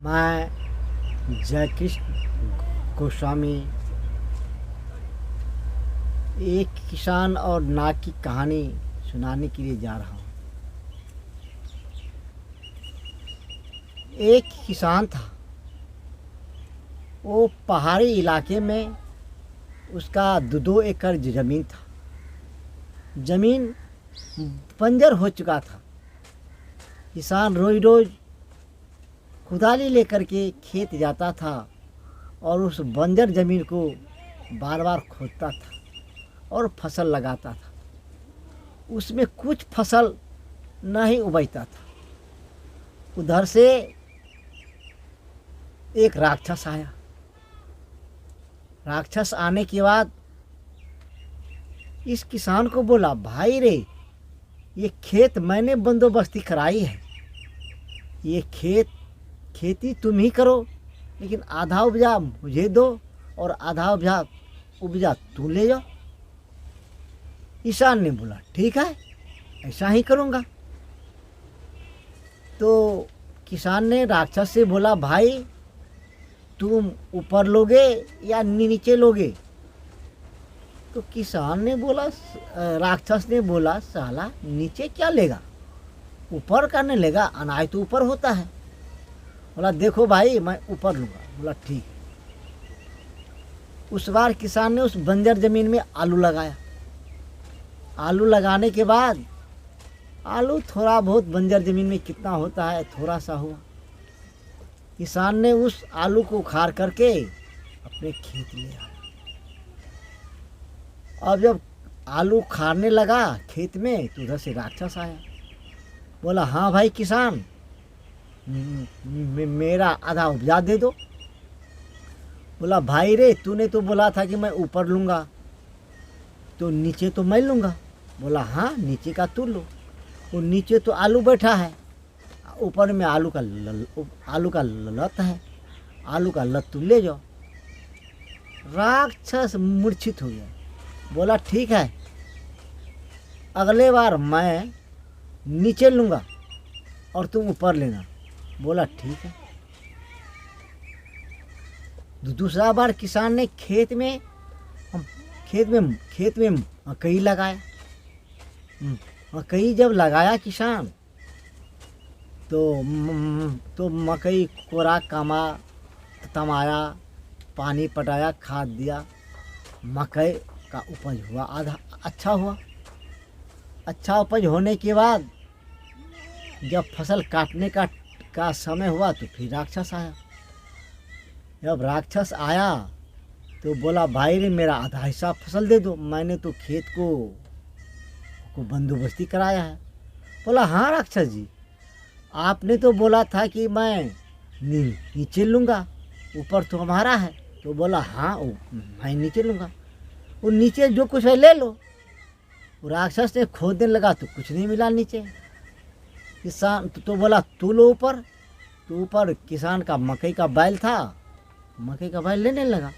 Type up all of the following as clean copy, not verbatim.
मैं जयकृष्ण गोस्वामी एक किसान और नाग की कहानी सुनाने के लिए जा रहा हूँ। एक किसान था, वो पहाड़ी इलाके में उसका 2 एकड़ ज़मीन था। ज़मीन बंजर हो चुका था। किसान रोज़ रोज़ कुदाली लेकर के खेत जाता था और उस बंजर ज़मीन को बार बार खोदता था और फसल लगाता था। उसमें कुछ फसल नहीं उबजता था। उधर से एक राक्षस आया। राक्षस आने के बाद इस किसान को बोला, भाई रे, ये खेत मैंने बंदोबस्ती कराई है, ये खेती तुम ही करो, लेकिन आधा उपजा मुझे दो और आधा उपजा तू ले जाओ। किसान ने बोला, ठीक है, ऐसा ही करूँगा। तो किसान ने राक्षस से बोला, भाई तुम ऊपर लोगे या नीचे लोगे? तो किसान ने बोला, राक्षस ने बोला, साला नीचे क्या लेगा, ऊपर का नहीं लेगा, अनाज तो ऊपर होता है। बोला, देखो भाई, मैं ऊपर लूँगा। बोला, ठीक। उस बार किसान ने उस बंजर ज़मीन में आलू लगाया। आलू लगाने के बाद आलू थोड़ा बहुत बंजर ज़मीन में कितना होता है, थोड़ा सा हुआ। किसान ने उस आलू को उखाड़ करके अपने खेत ले आया। अब जब आलू उखाड़ने लगा खेत में तो उधर से राक्षस आया। बोला, हाँ भाई किसान, मेरा आधा उपजा दे दो। बोला, भाई रे, तूने तो बोला था कि मैं ऊपर लूँगा, तो नीचे तो मैं लूँगा। बोला, हाँ, नीचे का तू लो। वो नीचे तो आलू बैठा है, ऊपर में आलू का लत है, आलू का लत तू ले जाओ। राक्षस मूर्छित हो गया। बोला, ठीक है, अगले बार मैं नीचे लूँगा और तुम ऊपर लेना। बोला, ठीक है। दूसरा बार किसान ने खेत में मकई लगाया। मकई जब लगाया किसान, तो मकई कोरा तमाया, पानी पटाया, खाद दिया। मकई का उपज हुआ, आधा अच्छा हुआ। अच्छा उपज होने के बाद जब फसल काटने का समय हुआ तो फिर राक्षस आया। जब राक्षस आया तो बोला, भाई रे, मेरा आधा हिस्सा फसल दे दो, मैंने तो खेत को बंदोबस्ती कराया है। बोला, हाँ राक्षस जी, आपने तो बोला था कि मैं नीचे लूँगा, ऊपर तो हमारा है। तो बोला, हाँ, मैं नीचे लूँगा, वो नीचे जो कुछ है ले लो। वो राक्षस ने खोदने लगा तो कुछ नहीं मिला नीचे। किसान तो बोला, तू लो ऊपर। तो ऊपर किसान का मकई का बैल था, मकई का बैल लेने लगा।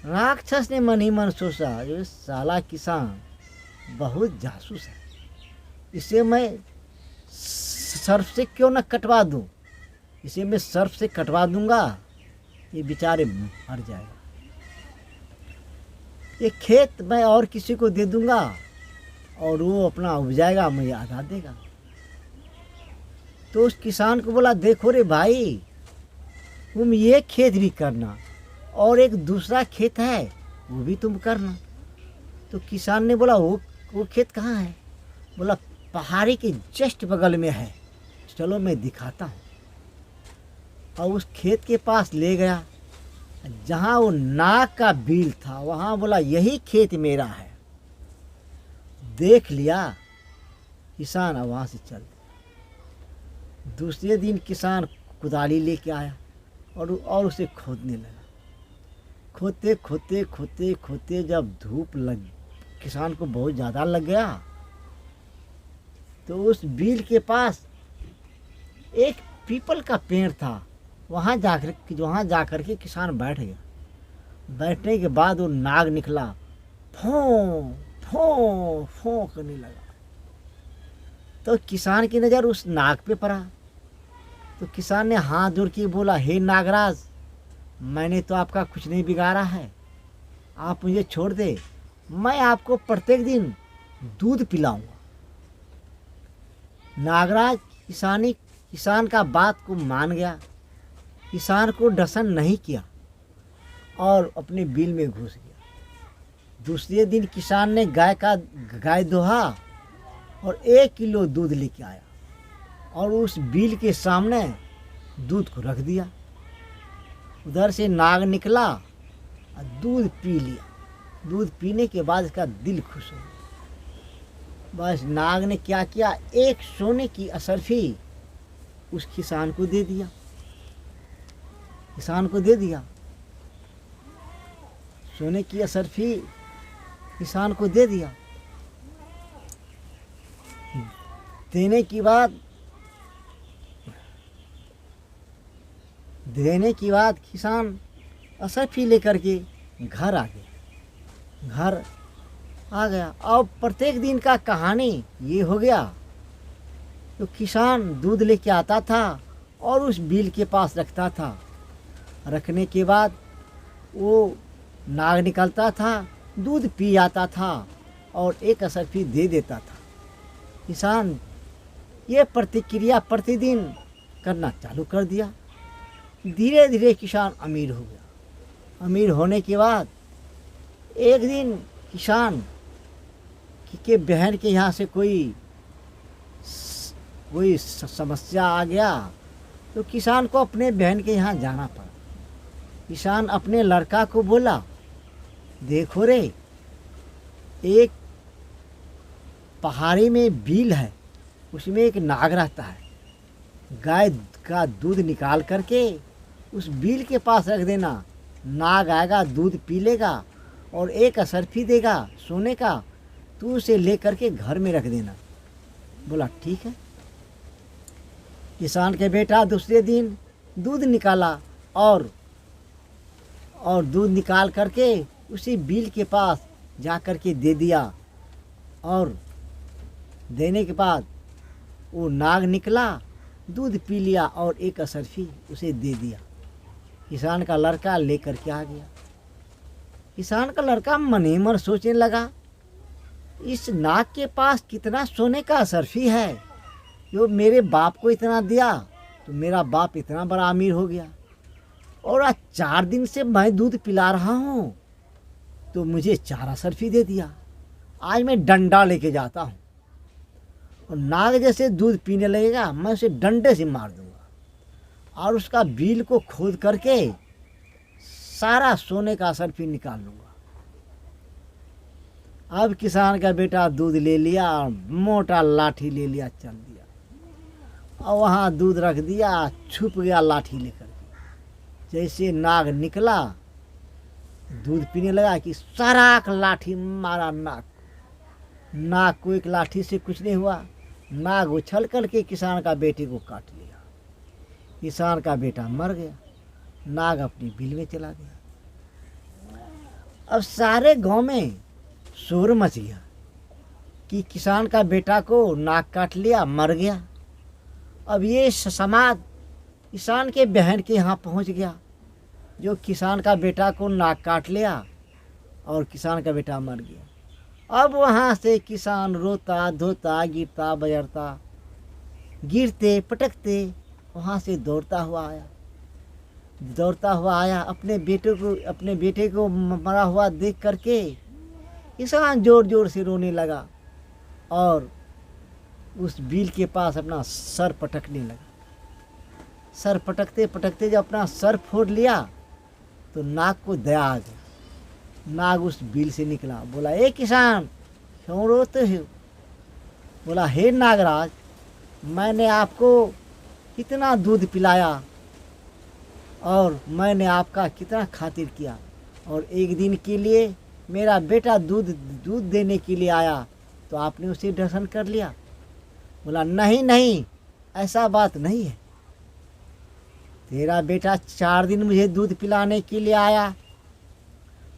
राक्षस ने मन ही मन सोचा, ये साला किसान बहुत जासूस है, इसे मैं सर्फ से क्यों न कटवा दूं, इसे मैं सर्फ से कटवा दूंगा, ये बेचारे मर जाएगा। ये खेत मैं और किसी को दे दूंगा और वो अपना उपजाएगा, मुझे आधा देगा। तो उस किसान को बोला, देखो रे भाई, तुम ये खेत भी करना और एक दूसरा खेत है वो भी तुम करना। तो किसान ने बोला, वो खेत कहाँ है? बोला, पहाड़ी के जस्ट बगल में है, चलो मैं दिखाता हूँ। और उस खेत के पास ले गया, जहाँ वो नाग का बिल था, वहाँ बोला, यही खेत मेरा है। देख लिया किसान, अब वहाँ से चल दिया। दूसरे दिन किसान कुदाली लेके आया और उसे खोदने लगा। खोदते जब धूप किसान को बहुत ज़्यादा लग गया, तो उस बिल के पास एक पीपल का पेड़ था, वहाँ जाकर के किसान बैठ गया। बैठने के बाद वो नाग निकला, फों फों फों करने लगा। तो किसान की नज़र उस नाग पे पड़ा। तो किसान ने हाथ जोड़ के बोला, हे नागराज, मैंने तो आपका कुछ नहीं बिगाड़ा है, आप मुझे छोड़ दे, मैं आपको प्रत्येक दिन दूध पिलाऊंगा। नागराज किसान का बात को मान गया, किसान को डसन नहीं किया और अपने बिल में घुस गया। दूसरे दिन किसान ने गाय दोहा और 1 किलो दूध लेके आया और उस बिल के सामने दूध को रख दिया। उधर से नाग निकला और दूध पी लिया। दूध पीने के बाद इसका दिल खुश हो गया। बस नाग ने क्या किया, एक सोने की असरफी उस किसान को दे दिया। सोने की असरफी किसान को दे दिया। देने की बाद किसान असरफी लेकर के घर आ गया। अब प्रत्येक दिन का कहानी ये हो गया, तो किसान दूध लेके आता था और उस बिल के पास रखता था। रखने के बाद वो नाग निकलता था, दूध पी जाता था और एक असरफी दे देता था। किसान ये प्रतिक्रिया प्रतिदिन करना चालू कर दिया। धीरे धीरे किसान अमीर हो गया। अमीर होने के बाद एक दिन किसान के बहन के यहाँ से कोई समस्या आ गया, तो किसान को अपने बहन के यहाँ जाना पड़ा। किसान अपने लड़का को बोला, देखो रे, एक पहाड़ी में बिल है, उसमें एक नाग रहता है। गाय का दूध निकाल करके उस बिल के पास रख देना, नाग आएगा, दूध पी लेगा और एक असरफी देगा सोने का, तू उसे ले करके घर में रख देना। बोला ठीक है। किसान के बेटा दूसरे दिन दूध निकाला और दूध निकाल करके उसी बिल के पास जा कर के दे दिया। और देने के बाद वो नाग निकला, दूध पी लिया और एक असरफी उसे दे दिया। किसान का लड़का लेकर के आ गया। किसान का लड़का मन ही मन सोचने लगा, इस नाग के पास कितना सोने का असरफी है, जो मेरे बाप को इतना दिया तो मेरा बाप इतना बड़ा अमीर हो गया, और आज 4 दिन से मैं दूध पिला रहा हूँ तो मुझे 4 असरफी दे दिया। आज मैं डंडा लेके जाता हूँ और नाग जैसे दूध पीने लगेगा, मैं उसे डंडे से मार दूंगा और उसका बिल को खोद करके सारा सोने का असरफी निकाल लूँगा। अब किसान का बेटा दूध ले लिया और मोटा लाठी ले लिया, चल दिया और वहाँ दूध रख दिया, छुप गया लाठी लेकर के। जैसे नाग निकला, दूध पीने लगा कि सराक लाठी मारा नाग को। एक लाठी से कुछ नहीं हुआ, नाग उछल करके किसान का बेटे को काट लिया। किसान का बेटा मर गया, नाग अपनी बिल में चला गया। अब सारे गांव में शोर मच गया कि किसान का बेटा को नाग काट लिया, मर गया। अब ये समाज किसान के बहन के यहाँ पहुँच गया, जो किसान का बेटा को नाग काट लिया और किसान का बेटा मर गया। अब वहाँ से किसान रोता धोता गिरता बजरता, गिरते पटकते वहाँ से दौड़ता हुआ आया। अपने बेटे को मरा हुआ देख करके किसान जोर जोर से रोने लगा और उस बिल के पास अपना सर पटकने लगा। सर पटकते पटकते जब अपना सर फोड़ लिया तो नाग को दया आ गया। नाग उस बिल से निकला, बोला, ए किसान, क्यों रोते हो? बोला, हे नागराज, मैंने आपको कितना दूध पिलाया और मैंने आपका कितना खातिर किया, और एक दिन के लिए मेरा बेटा दूध देने के लिए आया तो आपने उसे दर्शन कर लिया। बोला, नहीं, ऐसा बात नहीं है। तेरा बेटा 4 दिन मुझे दूध पिलाने के लिए आया,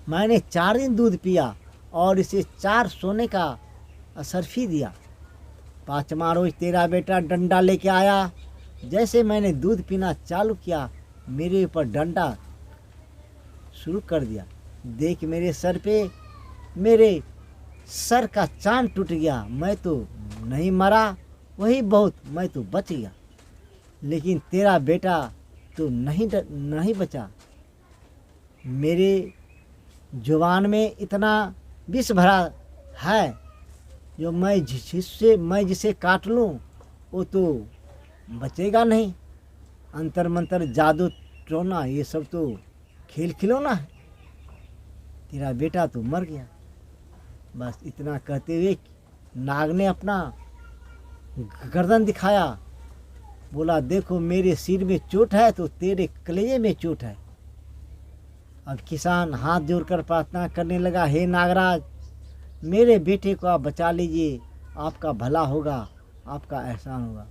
मैंने 4 दिन दूध पिया और इसे 4 सोने का असरफी दिया। 5वां रोज तेरा बेटा डंडा लेके आया, जैसे मैंने दूध पीना चालू किया, मेरे ऊपर डंडा शुरू कर दिया। देख मेरे सर का चांद टूट गया। मैं तो नहीं मरा, वही बहुत, मैं तो बच गया। लेकिन तेरा बेटा तो नहीं बचा। मेरे जुबान में इतना विष भरा है, जो मैं जिसे काट लूँ वो तो बचेगा नहीं। अंतर मंतर जादू टोना ये सब तो खेल खिलौना है। तेरा बेटा तो मर गया। बस इतना कहते हुए नाग ने अपना गर्दन दिखाया। बोला, देखो मेरे सिर में चोट है तो तेरे कलेजे में चोट है। अब किसान हाथ जोड़कर प्रार्थना करने लगा, हे नागराज, मेरे बेटे को आप बचा लीजिए, आपका भला होगा, आपका एहसान होगा।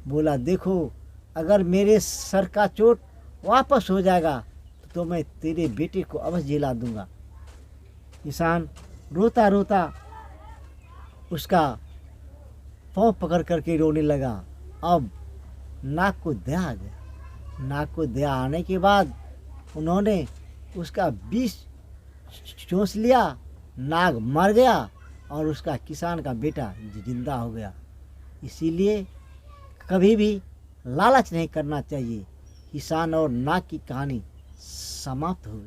बोला, देखो अगर मेरे सर का चोट वापस हो जाएगा तो मैं तेरे बेटे को अवश्य जिला दूंगा। किसान रोता रोता उसका पाँव पकड़ करके रोने लगा। अब नाग को दया आ गया। नाग को दया आने के बाद उन्होंने उसका विष चूस लिया। नाग मर गया और उसका किसान का बेटा जिंदा हो गया। इसीलिए कभी भी लालच नहीं करना चाहिए। किसान और नाग की कहानी समाप्त हो गई।